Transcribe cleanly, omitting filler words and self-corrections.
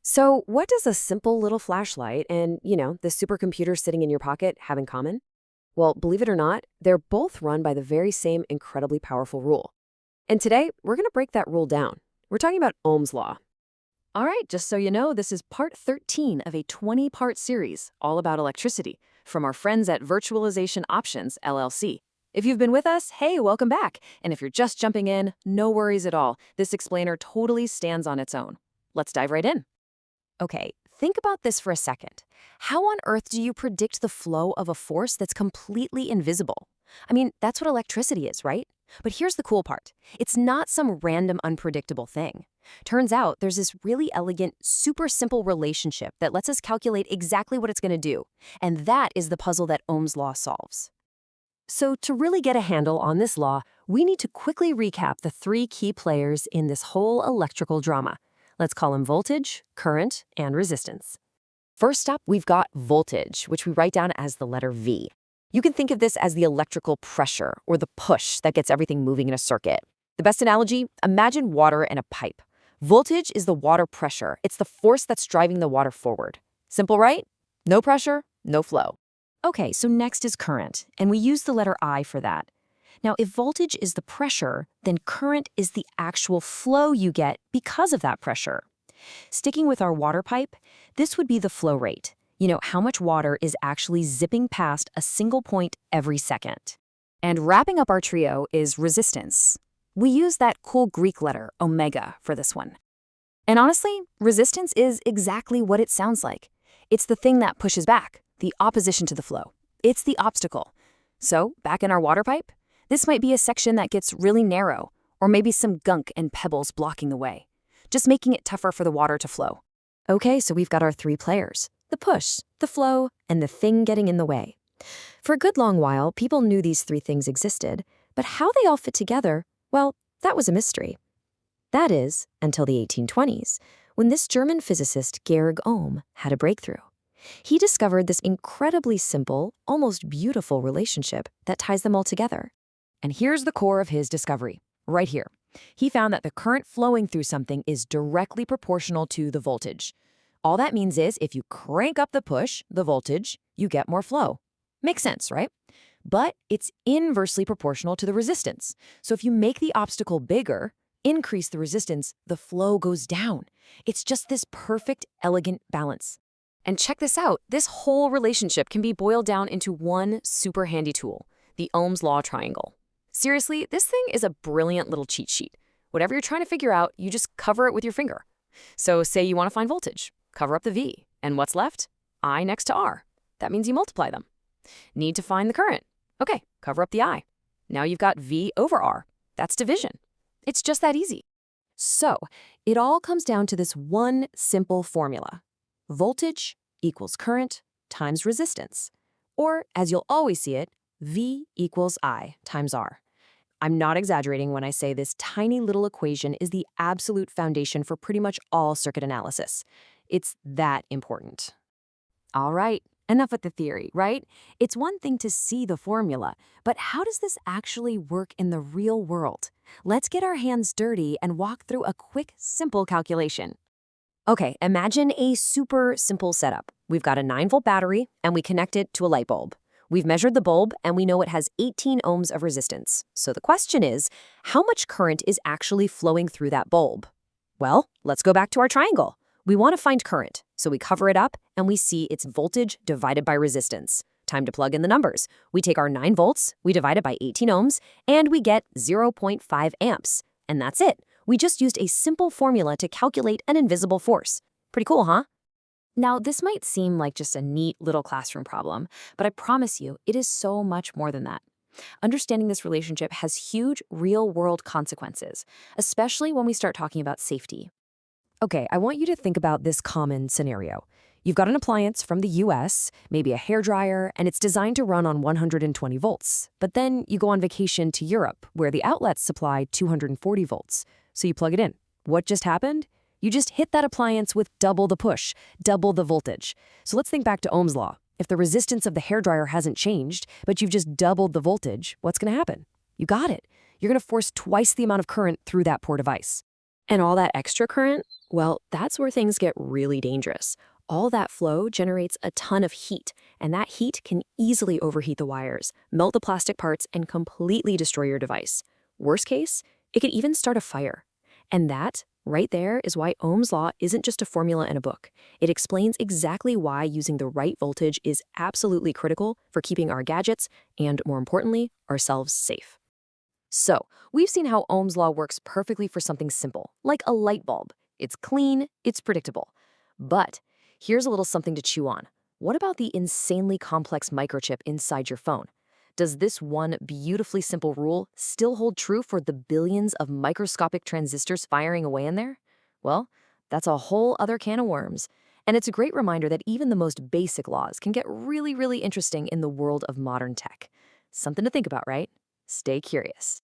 So, what does a simple little flashlight and, the supercomputer sitting in your pocket have in common? Well, believe it or not, they're both run by the very same incredibly powerful rule. And today, we're going to break that rule down. We're talking about Ohm's law. All right, just so you know, this is part 13 of a 20-part series all about electricity from our friends at Virtualization Options LLC. If you've been with us, hey, welcome back. And if you're just jumping in, no worries at all. This explainer totally stands on its own. Let's dive right in. Okay, think about this for a second. How on earth do you predict the flow of a force that's completely invisible? I mean, that's what electricity is, right? But here's the cool part. It's not some random, unpredictable thing. Turns out there's this really elegant, super simple relationship that lets us calculate exactly what it's going to do. And that is the puzzle that Ohm's law solves. So to really get a handle on this law, we need to quickly recap the three key players in this whole electrical drama. Let's call them voltage, current, and resistance. First up, we've got voltage, which we write down as the letter V. You can think of this as the electrical pressure, or the push that gets everything moving in a circuit. The best analogy, imagine water in a pipe. Voltage is the water pressure. It's the force that's driving the water forward. Simple, right? No pressure, no flow. Okay, so next is current, and we use the letter I for that. Now, if voltage is the pressure, then current is the actual flow you get because of that pressure. Sticking with our water pipe, this would be the flow rate. You know, how much water is actually zipping past a single point every second. And wrapping up our trio is resistance. We use that cool Greek letter, omega, for this one. And honestly, resistance is exactly what it sounds like. It's the thing that pushes back, the opposition to the flow. It's the obstacle. So, back in our water pipe, this might be a section that gets really narrow, or maybe some gunk and pebbles blocking the way, just making it tougher for the water to flow. Okay, so we've got our three players: the push, the flow, and the thing getting in the way. For a good long while, people knew these three things existed, but how they all fit together, well, that was a mystery. That is, until the 1820s, when this German physicist Georg Ohm had a breakthrough. He discovered this incredibly simple, almost beautiful relationship that ties them all together. And here's the core of his discovery, right here. He found that the current flowing through something is directly proportional to the voltage. All that means is if you crank up the push, the voltage, you get more flow. Makes sense, right? But it's inversely proportional to the resistance. So if you make the obstacle bigger, increase the resistance, the flow goes down. It's just this perfect, elegant balance. And check this out. This whole relationship can be boiled down into one super handy tool, the Ohm's law triangle. Seriously, this thing is a brilliant little cheat sheet. Whatever you're trying to figure out, you just cover it with your finger. So say you want to find voltage, cover up the V, and what's left? I next to R. That means you multiply them. Need to find the current. Okay, cover up the I. Now you've got V over R. That's division. It's just that easy. So it all comes down to this one simple formula. Voltage equals current times resistance. Or, as you'll always see it, V equals I times R. I'm not exaggerating when I say this tiny little equation is the absolute foundation for pretty much all circuit analysis. It's that important. All right, enough with the theory, right? It's one thing to see the formula, but how does this actually work in the real world? Let's get our hands dirty and walk through a quick, simple calculation. Okay, imagine a super simple setup. We've got a 9-volt battery, and we connect it to a light bulb. We've measured the bulb, and we know it has 18 ohms of resistance. So the question is, how much current is actually flowing through that bulb? Well, let's go back to our triangle. We want to find current, so we cover it up, and we see it's voltage divided by resistance. Time to plug in the numbers. We take our 9 volts, we divide it by 18 ohms, and we get 0.5 amps. And that's it. We just used a simple formula to calculate an invisible force. Pretty cool, huh? Now, this might seem like just a neat little classroom problem, but I promise you, it is so much more than that. Understanding this relationship has huge real-world consequences, especially when we start talking about safety. Okay, I want you to think about this common scenario. You've got an appliance from the US, maybe a hairdryer, and it's designed to run on 120 volts. But then you go on vacation to Europe, where the outlets supply 240 volts. So you plug it in. What just happened? You just hit that appliance with double the push, double the voltage. So let's think back to Ohm's law. If the resistance of the hairdryer hasn't changed, but you've just doubled the voltage, what's going to happen? You got it. You're going to force twice the amount of current through that poor device. And all that extra current? Well, that's where things get really dangerous. All that flow generates a ton of heat, and that heat can easily overheat the wires, melt the plastic parts, and completely destroy your device. Worst case, it could even start a fire. And that, right there, is why Ohm's law isn't just a formula in a book. It explains exactly why using the right voltage is absolutely critical for keeping our gadgets and, more importantly, ourselves safe. So, we've seen how Ohm's law works perfectly for something simple, like a light bulb. It's clean, it's predictable. But here's a little something to chew on. What about the insanely complex microchip inside your phone? Does this one beautifully simple rule still hold true for the billions of microscopic transistors firing away in there? Well, that's a whole other can of worms. And it's a great reminder that even the most basic laws can get really, really interesting in the world of modern tech. Something to think about, right? Stay curious.